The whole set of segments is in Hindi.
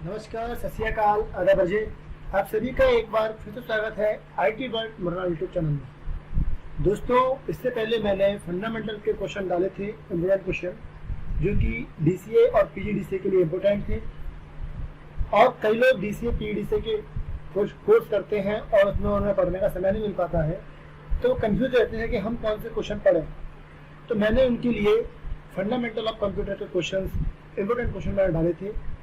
नमस्कार, सत श्री अकाल, आदाब बजे। आप सभी का एक बार फिर से स्वागत है IT world Morena YouTube channel में। दोस्तों, इससे पहले मैंने फंडामेंटल के क्वेश्चन डाले थे, इम्पोर्टेंट क्वेश्चन, जो कि DCA और PGDCA के लिए इम्पोर्टेंट थे। और कई लोग DCA PGDCA के कोर्स करते हैं और उसमें उन्हें पढ़ने का समय नहीं मिल पाता है, तो कंफ्यूज रहते हैं कि हम कौन से क्वेश्चन पढ़ें। तो मैंने उनके लिए फंडामेंटल ऑफ कंप्यूटर के क्वेश्चन, इम्पोर्टेंट क्वेश्चन मैंने डाले थे।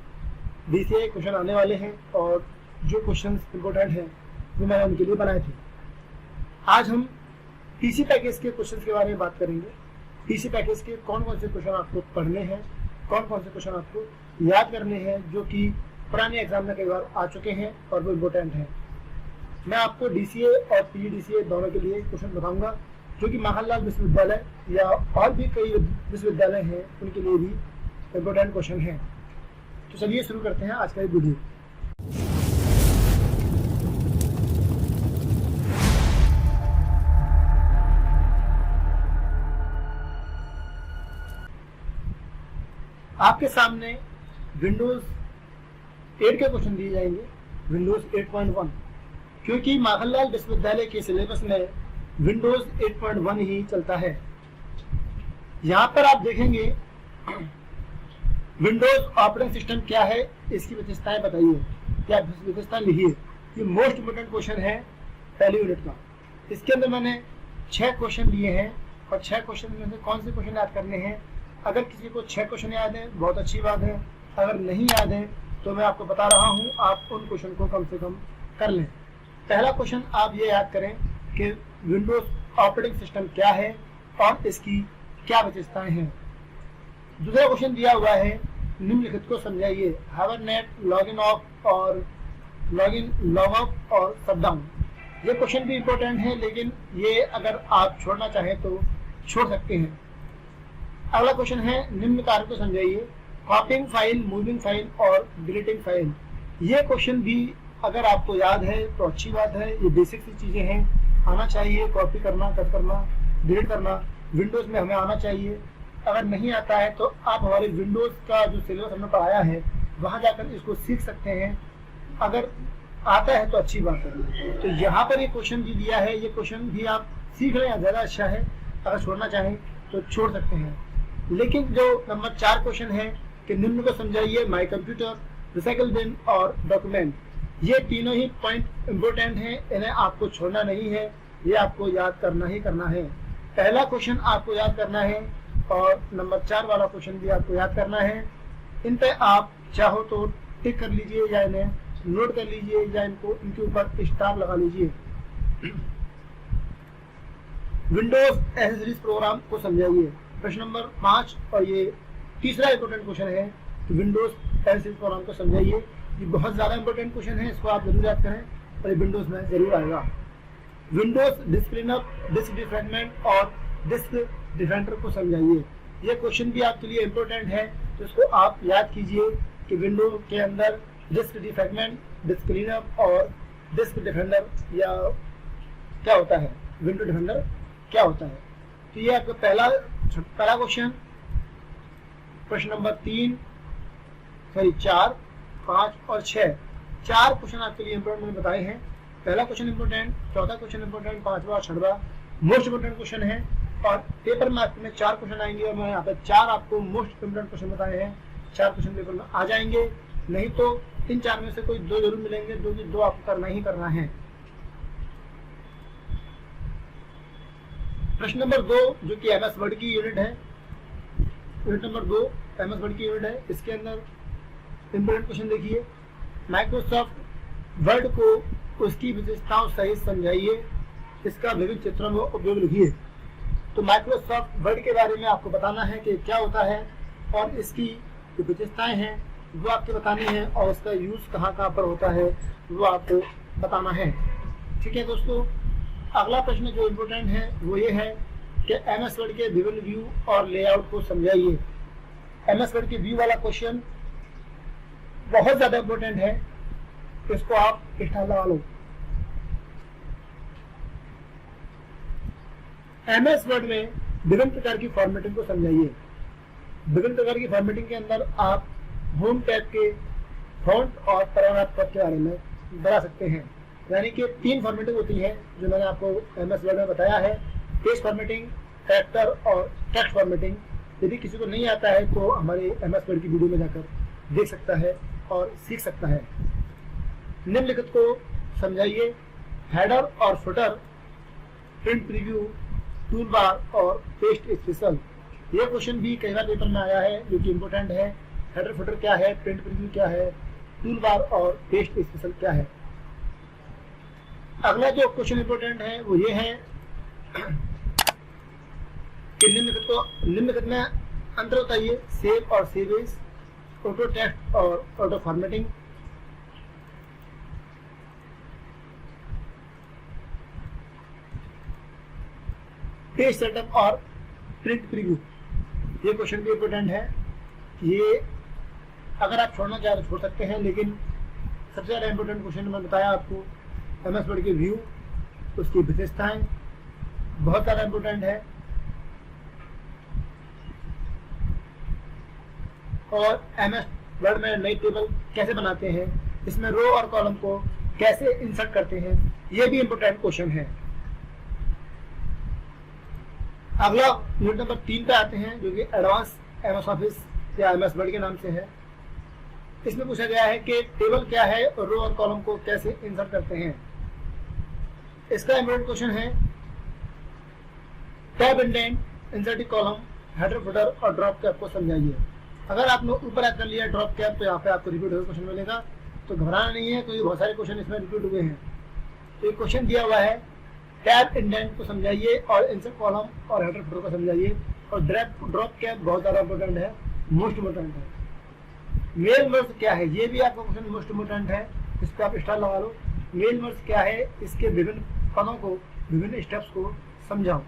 DCA क्वेश्चन आने वाले हैं और जो क्वेश्चन इम्पोर्टेंट हैं वो मैंने उनके लिए बनाए थे। आज हम PC पैकेज के क्वेश्चन के बारे में बात करेंगे। PC पैकेज के कौन कौन से क्वेश्चन आपको पढ़ने हैं, कौन कौन से क्वेश्चन आपको याद करने हैं, जो कि पुराने एग्जाम में कई बार आ चुके हैं और वो इम्पोर्टेंट हैं। मैं आपको DCA और PGDCA दोनों के लिए क्वेश्चन बताऊंगा, जो कि माखनलाल विश्वविद्यालय या और भी कई विश्वविद्यालय हैं उनके लिए भी इम्पोर्टेंट क्वेश्चन हैं। तो चलिए शुरू करते हैं आज का वीडियो। आपके सामने विंडोज 8 के क्वेश्चन दिए जाएंगे, विंडोज 8.1, क्योंकि माखनलाल विश्वविद्यालय के सिलेबस में विंडोज 8.1 ही चलता है। यहाँ पर आप देखेंगे विंडोज ऑपरेटिंग सिस्टम क्या है, इसकी विशेषताएं बताइए, क्या विशेषताएं लिखिए। ये मोस्ट इम्पोर्टेंट क्वेश्चन है पहली यूनिट का। इसके अंदर मैंने 6 क्वेश्चन दिए हैं और 6 क्वेश्चन में से कौन से क्वेश्चन याद करने हैं। अगर किसी को 6 क्वेश्चन याद है बहुत अच्छी बात है, अगर नहीं याद है तो मैं आपको बता रहा हूँ, आप उन क्वेश्चन को कम से कम कर लें। पहला क्वेश्चन आप ये याद करें कि विंडोज ऑपरेटिंग सिस्टम क्या है और इसकी क्या विशेषताएं हैं। दूसरा क्वेश्चन दिया हुआ है, निम्नलिखित को समझाइए। हाइबरनेट, लॉगिन ऑफ और लॉगिन, लॉग आउट और शटडाउन। ये क्वेश्चन भी इम्पोर्टेंट है, लेकिन ये अगर आप छोड़ना चाहें तो छोड़ सकते हैं। अगला क्वेश्चन है, निम्न कार्य को समझाइए। कॉपिंग फाइल, मूविंग फाइल और डिलीटिंग फाइल। ये क्वेश्चन भी अगर आपको याद है तो अच्छी बात है। ये बेसिक सी चीजें हैं, आना चाहिए। कॉपी करना, कट करना, डिलीट करना विंडोज में हमें आना चाहिए। अगर नहीं आता है तो आप हमारे विंडोज का जो सिलेबस हमने पढ़ाया है वहां जाकर इसको सीख सकते हैं। अगर आता है तो अच्छी बात है। तो यहाँ पर ये क्वेश्चन भी दिया है, ये क्वेश्चन भी आप सीख लें, ज्यादा अच्छा है। अगर छोड़ना चाहें तो छोड़ सकते हैं। लेकिन जो नंबर 4 क्वेश्चन है कि निम्न को समझाइए। माई कंप्यूटर, रिसाइकल बिन और डॉक्यूमेंट। ये तीनों ही पॉइंट इम्पोर्टेंट हैं, इन्हें आपको छोड़ना नहीं है, ये आपको याद करना ही करना है। पहला क्वेश्चन आपको याद करना है और नंबर 4 वाला क्वेश्चन भी आपको याद करना है। इन पे आप चाहो तो टिक कर लीजिए या इन्हें नोट कर लीजिए या इनको इनके ऊपर स्टार लगा लीजिए। विंडोज एसेसरीज प्रोग्राम को समझाइए, प्रश्न नंबर 5। और ये तीसरा इंपोर्टेंट क्वेश्चन है कि विंडोज एसेसरीज प्रोग्राम को समझाइए। ये बहुत ज्यादा इंपोर्टेंट क्वेश्चन है, इसको आप जरूर याद करें और ये विंडोज में जरूर आएगा। Windows disk cleanup, disk defragment और डिस्क डिफेंडर को समझाइए। ये क्वेश्चन भी आपके लिए इम्पोर्टेंट है, तो इसको आप याद कीजिए कि विंडो के अंदर डिस्क डिफ्रैगमेंट, डिस्क क्लीनअप और डिस्क डिफेंडर या क्या होता है, विंडो डिफेंडर क्या होता है। तो ये आपका पहला क्वेश्चन। प्रश्न नंबर 3, 4, 5 और 6, 4 क्वेश्चन आपके लिए इम्पोर्टेंट मैंने बताए हैं। पहला क्वेश्चन इम्पोर्टेंट, चौथा क्वेश्चन इम्पोर्टेंट, 5वां और 6वां मोस्ट इम्पोर्टेंट क्वेश्चन है। और पेपर में आपके में 4 क्वेश्चन आएंगे और मैं यहाँ पे 4 आपको मोस्ट इम्पोर्टेंट क्वेश्चन बताए हैं। 4 क्वेश्चन पेपर में आ जाएंगे, नहीं तो इन 4 में से कोई 2 जरूर मिलेंगे, 2 आपको करना ही करना है। प्रश्न नंबर 2, जो कि MS वर्ड की यूनिट है, यूनिट नंबर 2 MS वर्ड की यूनिट है। इसके अंदर इम्पोर्टेंट क्वेश्चन देखिए। माइक्रोसॉफ्ट वर्ड को उसकी विशेषताओं सहित समझाइए, इसका विभिन्न चित्रों में उपयोग लिखिए। तो माइक्रोसॉफ्ट वर्ड के बारे में आपको बताना है कि क्या होता है और इसकी जो विशेषताएं हैं वो आपको बतानी है और उसका यूज कहाँ कहाँ पर होता है वो आपको बताना है। ठीक है दोस्तों, अगला प्रश्न जो इम्पोर्टेंट है वो ये है कि MS वर्ड के विभिन्न व्यू और लेआउट को समझाइए। MS वर्ड के व्यू वाला क्वेश्चन बहुत ज्यादा इम्पोर्टेंट है, इसको आप स्टार लगा लो। MS वर्ड में विभिन्न प्रकार की फॉर्मेटिंग को समझाइए। विभिन्न प्रकार की फॉर्मेटिंग के अंदर आप होम टैब के फॉन्ट और पैराग्राफ पद के बारे में बता सकते हैं। यानी कि 3 फॉर्मेटिंग होती है जो मैंने आपको MS वर्ड में बताया है, पेज फॉर्मेटिंग, कैरेक्टर और टेक्स्ट फॉर्मेटिंग। यदि किसी को नहीं आता है तो हमारे MS वर्ड की वीडियो में जाकर देख सकता है और सीख सकता है। निम्नलिखित को समझाइए। हेडर और footer, print preview, tool bar और पेस्ट स्पेशल। ये क्वेश्चन भी कई बार पेपर में आया है जो कि इम्पोर्टेंट है। हेडर फुटर क्या है, प्रिंट प्रीव्यू क्या है, टूल बार और पेस्ट स्पेशल क्या है। अगला जो क्वेश्चन इम्पोर्टेंट है वो ये है कि निम्नलिखित में अंतर बताइए। सेव और सेव एज, ऑटो टेक्स्ट और ऑटो फॉर्मेटिंग। पेज सेटअप और प्रिंट प्रीव्यू। ये क्वेश्चन भी इम्पोर्टेंट है। ये अगर आप छोड़ना चाहें तो छोड़ सकते हैं, लेकिन सबसे ज़्यादा इम्पोर्टेंट क्वेश्चन मैं बताया आपको। MS वर्ड के व्यू, उसकी विशेषताएं बहुत ज़्यादा इम्पोर्टेंट है। और MS वर्ड में नई टेबल कैसे बनाते हैं, इसमें रो और कॉलम को कैसे इंसर्ट करते हैं, ये भी इम्पोर्टेंट क्वेश्चन है। अगला यूनिट नंबर 3 पे आते हैं जो कि एडवांस MS ऑफिस या MS वर्ड के नाम से है। इसमें पूछा गया है कि टेबल क्या है और रो और कॉलम को कैसे इंसर्ट करते हैं। इसका इम्पोर्टेंट क्वेश्चन है tab indent, insert column, header footer और ड्रॉप कैप को समझाइए। अगर आपने ऊपर याद कर लिया ड्रॉप कैप तो यहाँ पे आपको रिपीट हुआ क्वेश्चन मिलेगा, तो घबराना नहीं है, क्योंकि बहुत सारे क्वेश्चन इसमें रिपीट हुए हैं। तो एक क्वेश्चन दिया हुआ है, टैब इंडेंट को समझाइए और इंसर्ट कॉलम और हेडर फुटर को समझाइए। और ड्रॉप कैप बहुत ज़्यादा इंपॉर्टेंट है, मोस्ट इम्पोर्टेंट है। मेल मर्ज क्या है, ये भी आपका क्वेश्चन मोस्ट इम्पोर्टेंट है, इस पर आप स्टार लगा लो। मेल मर्ज क्या है, इसके विभिन्न पदों को, विभिन्न स्टेप्स को समझाओ।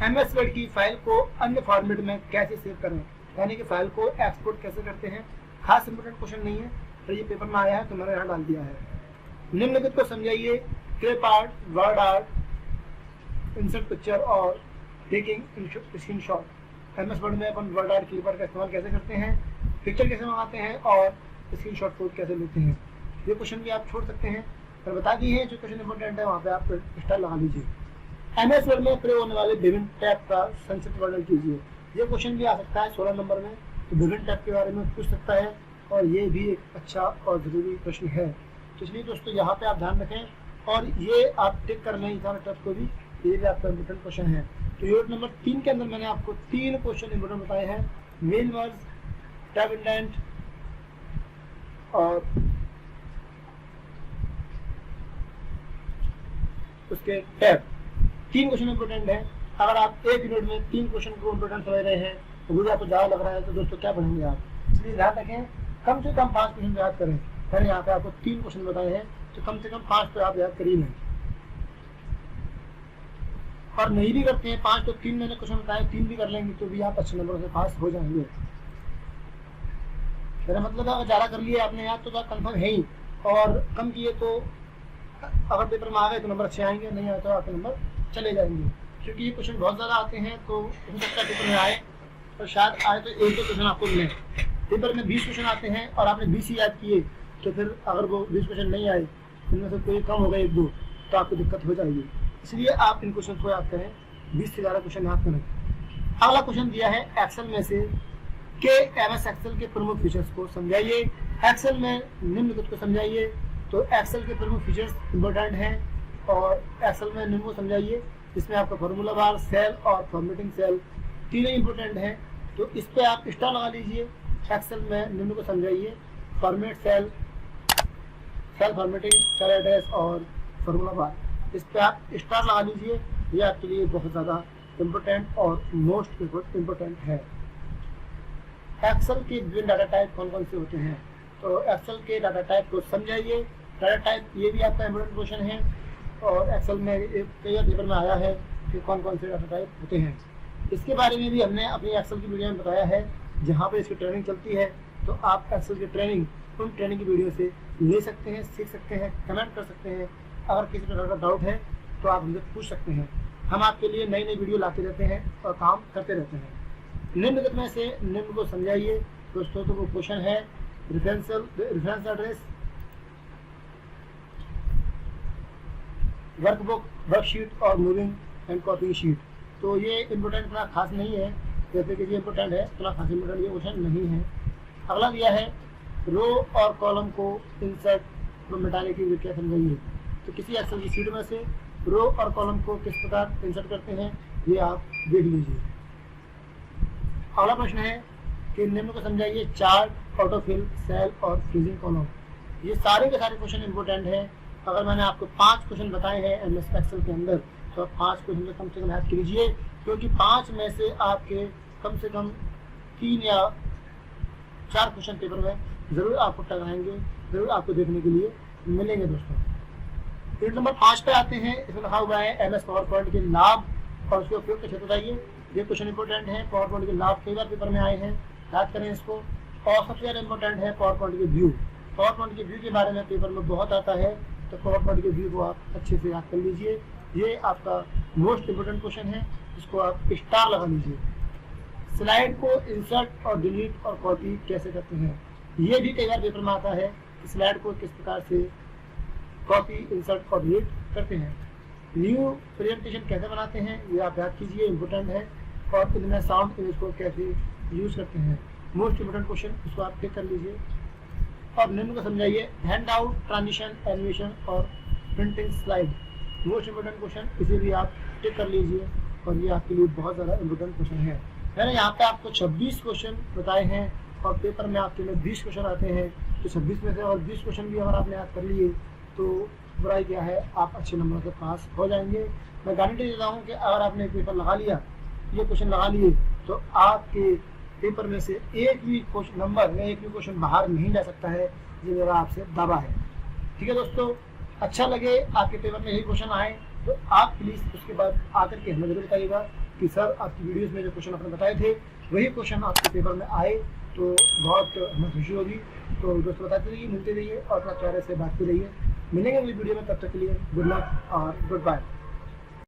MS वर्ड की फाइल को अन्य फॉर्मेट में कैसे सेव करें, यानी कि फाइल को एक्सपोर्ट कैसे करते हैं। खास इंपोर्टेंट क्वेश्चन नहीं है, तो ये पेपर में आया है तो मैंने यहाँ डाल दिया है। निम्नलिखित को समझाइए। Clip art, word art, insert picture और टेकिंग स्क्रीनशॉट। MS वर्ड में अपन वर्ड आर्ट, क्लिप आर्ट का इस्तेमाल कैसे करते हैं, पिक्चर कैसे मंगाते हैं और स्क्रीनशॉट कोड कैसे लेते हैं। ये क्वेश्चन भी आप छोड़ सकते हैं, पर बता दी है जो क्वेश्चन इंपॉर्टेंट है वहाँ पे आप स्टार लगा लीजिए। MS वर्ड में प्रयोग होने वाले विभिन्न टैब का संक्षिप्त वर्णन कीजिए। ये क्वेश्चन भी आ सकता है 16 नंबर में, तो विभिन्न टैब के बारे में पूछ सकता है और ये भी एक अच्छा और जरूरी प्रश्न है। तो इसलिए दोस्तों यहाँ पे आप ध्यान रखें और ये आप टिक कर लें सारे टैब को भी, ये भी आपका इंपॉर्टेंट क्वेश्चन है। तो यूनिट नंबर 3 के अंदर मैंने आपको 3 क्वेश्चन इंपॉर्टेंट बताए हैं। मेल मर्ज, टैब इंडेंट और उसके टैब, 3 क्वेश्चन इंपोर्टेंट है। अगर आप एक यूनिट में 3 क्वेश्चन को इंपोर्टेंट समझ रहे हैं तो मुझे आपको ज़्यादा लग रहा है तो दोस्तों क्या पढ़ेंगे आप। इसलिए ध्यान रखें, कम से कम 5 क्वेश्चन याद करें। मैंने यहाँ पे आपको 3 क्वेश्चन बताए हैं, तो कम से कम 5 तो आप याद करिए नहीं। और नहीं भी करते हैं 5 तो 3 मैंने क्वेश्चन बताए, 3 भी कर लेंगे तो भी आप अच्छे नंबरों से पास हो जाएंगे। मेरा मतलब अगर ज़्यादा कर लिए आपने याद तो कंफर्म है ही, और कम किए तो अगर पेपर में आ गए तो नंबर अच्छे आएंगे, नहीं आए तो आपके नंबर चले जाएंगे। क्योंकि ये क्वेश्चन बहुत ज़्यादा आते हैं तो हो सकता है पेपर में आए, और शायद आए तो 1-2 क्वेश्चन आपको मिले। पेपर में 20 क्वेश्चन आते हैं और आपने 20 ही याद किए, तो फिर अगर वो 20 क्वेश्चन नहीं आए, इनमें से कोई कम हो गए 1-2, तो आपको दिक्कत हो जाएगी। इसलिए आप इन क्वेश्चन को याद करें, 20 से ज़्यादा क्वेश्चन याद करें। अगला क्वेश्चन दिया है एक्सेल में से के MS एक्सेल के प्रमुख फीचर्स को समझाइए। एक्सेल में निम्नलिखित को समझाइए। तो एक्सेल के प्रमुख फीचर्स इंपॉर्टेंट हैं और एक्सेल में निम्न को समझाइए। इसमें आपका फार्मूला बार, सेल और फॉर्मेटिंग सेल तीनों इंपॉर्टेंट हैं, तो इस पर आप स्टार लगा लीजिए। एक्सेल में निम्न को समझाइए। Format cell, cell formatting, cell address और फार्मूला बार, इस पर आप स्टार लगा लीजिए। ये आपके लिए बहुत ज़्यादा इम्पोर्टेंट और मोस्ट इम्पोर्टेंट है। एक्सेल के विभिन्न डाटा टाइप कौन कौन से होते हैं, तो एक्सेल के डाटा टाइप को समझाइए। डाटा टाइप ये भी आपका इम्पोर्टेंट क्वेश्चन है और एक्सेल में कई पेपर में आया है कि कौन कौन से डाटा टाइप होते हैं। इसके बारे में भी हमने अपनी एक्सेल की वीडियो में बताया है, जहाँ पर इसकी ट्रेनिंग चलती है। तो आप एक्सेल की ट्रेनिंग उन ट्रेनिंग की वीडियो से ले सकते हैं, सीख सकते हैं, कमेंट कर सकते हैं। अगर किसी प्रकार का डाउट है तो आप हमसे पूछ सकते हैं। हम आपके लिए नई नई वीडियो लाते रहते हैं और काम करते रहते हैं। निम्नलिखित में से निम्न को समझाइए। दोस्तों तो वो क्वेश्चन है रेफरेंस एड्रेस, वर्कबुक, वर्कशीट और मूविंग एंड कॉपिंग शीट। तो ये इम्पोर्टेंट इतना खास नहीं है, जैसे कि ये इम्पोर्टेंट है इतना खास इम्पोर्टेंट ये क्वेश्चन नहीं है। अगला दिया है रो और कॉलम को इंसर्ट में मिटाने की विधि समझाइए। तो किसी एक्सेल की शीट में से रो और कॉलम को किस प्रकार इंसर्ट करते हैं ये आप देख लीजिए। अगला प्रश्न है कि निम्न को समझाइए चार्ट, ऑटोफिल, सेल और फ्रीजिंग कॉलम। ये सारे के सारे क्वेश्चन इंपॉर्टेंट हैं। अगर मैंने आपको 5 क्वेश्चन बताए हैं एमएस एक्सेल के अंदर तो आप 5 क्वेश्चन कम से कम याद कीजिए, क्योंकि 5 में से आपके कम से कम 3 या 4 क्वेश्चन पेपर में जरूर आपको टकराएंगे, जरूर आपको देखने के लिए मिलेंगे दोस्तों। यूनिट नंबर 5 पे आते हैं। इसमें लिखा हुआ है एमएस पावर पॉइंट के लाभ और उसके उपयोग के क्षेत्र बताइए। ये क्वेश्चन इंपॉर्टेंट है। पावर पॉइंट के लाभ कई बार पेपर में आए हैं, याद करें इसको। और सबसे ज्यादा इंपॉर्टेंट है पावर पॉइंट के व्यू। पावर पॉइंट के व्यू के बारे में पेपर में बहुत आता है, तो पावर पॉइंट के व्यू को आप अच्छे से याद कर लीजिए। ये आपका मोस्ट इंपोर्टेंट क्वेश्चन है, इसको आप स्टार लगा लीजिए। स्लाइड को इंसर्ट और डिलीट और कॉपी कैसे करते हैं, ये भी कई बार पेपर में आता है कि स्लाइड को किस प्रकार से कॉपी, इंसर्ट और डिलीट करते हैं। न्यू प्रेजेंटेशन कैसे बनाते हैं ये आप याद कीजिए, इंपोर्टेंट है। और इनमें साउंड इमेज को कैसे यूज करते हैं, मोस्ट इंपोर्टेंट क्वेश्चन, इसको आप टिक कर लीजिए। और निम्न को समझाइए हैंड आउट, ट्रांजिशन, एनिमेशन और printing slide, most important question, इसे भी आप टिक कर लीजिए। और ये आपके लिए बहुत ज़्यादा इंपोर्टेंट क्वेश्चन है। मैंने यहाँ पे आपको 26 क्वेश्चन बताए हैं और पेपर में आपके में 20 क्वेश्चन आते हैं, तो 26 में से और 20 क्वेश्चन भी अगर आपने याद कर लिए तो बुराई क्या है, आप अच्छे नंबर से पास हो जाएंगे। मैं गारंटी देता हूँ कि अगर आपने पेपर लगा लिया, ये क्वेश्चन लगा लिए, तो आपके पेपर में से एक भी क्वेश्चन नंबर या एक भी क्वेश्चन बाहर नहीं जा सकता है, ये मेरा आपसे दावा है। ठीक है दोस्तों, अच्छा लगे आपके पेपर में यही क्वेश्चन आए तो आप प्लीज़ उसके बाद आकर के हमें जरूर बताइएगा कि सर आपकी वीडियोस में जो क्वेश्चन आपने बताए थे वही क्वेश्चन आपके पेपर में आए, तो बहुत हमें खुशी होगी। तो दोस्तों बताते रहिए, मिलते रहिए और अपना चेहरे से बात करते रहिए। मिलेंगे अगली वीडियो में, तब तक के लिए गुड लक और गुड बाय।